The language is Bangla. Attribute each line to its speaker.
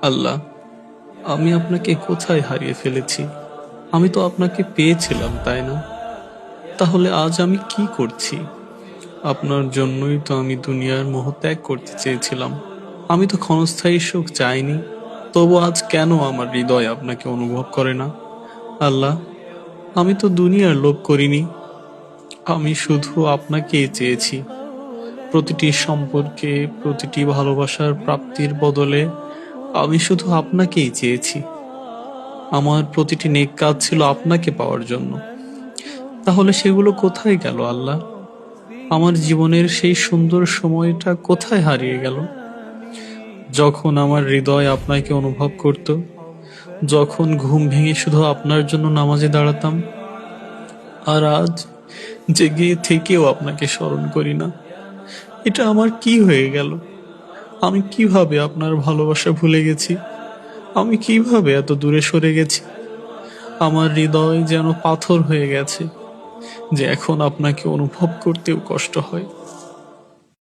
Speaker 1: আল্লাহ, আমি আপনাকে কোথায় হারিয়ে ফেলেছি? আমি তো আপনাকে পেয়েছিলাম, তাই না? তাহলে আজ আমি কি করছি? আপনার জন্যই তো আমি দুনিয়ার মোহ ত্যাগ করতে চেয়েছিলাম। আমি তো ক্ষণস্থায়ী সুখ চাইনি। তবু আজ কেন আমার হৃদয় আপনাকে অনুভব করে না? আল্লাহ, আমি তো দুনিয়ার লোভ করিনি। আমি শুধু আপনাকেই চেয়েছি। প্রতিটি সম্পর্কে, প্রতিটি ভালোবাসার প্রাপ্তির বদলে আমি শুধু আপনাকেই চেয়েছি। আমার প্রতিটি নেক কাজ ছিল আপনাকে পাওয়ার জন্য। তাহলে সেগুলো কোথায় গেল আল্লাহ? আমার জীবনের সেই সুন্দর সময়টা কোথায় হারিয়ে গেল? যখন আমার হৃদয় আপনাকে অনুভব করত, যখন ঘুম ভেঙে শুধু আপনার জন্য নামাজে দাঁড়াতাম। আর আজ জেগে থেকেও আপনাকে স্মরণ করি না। এটা আমার কি হয়ে গেল? আমি কিভাবে আপনার ভালোবাসা ভুলে গেছি? আমি কিভাবে এত দূরে সরে গেছি? আমার হৃদয় যেন পাথর হয়ে গেছে, যে এখন আপনাকে অনুভব করতেও কষ্ট হয়।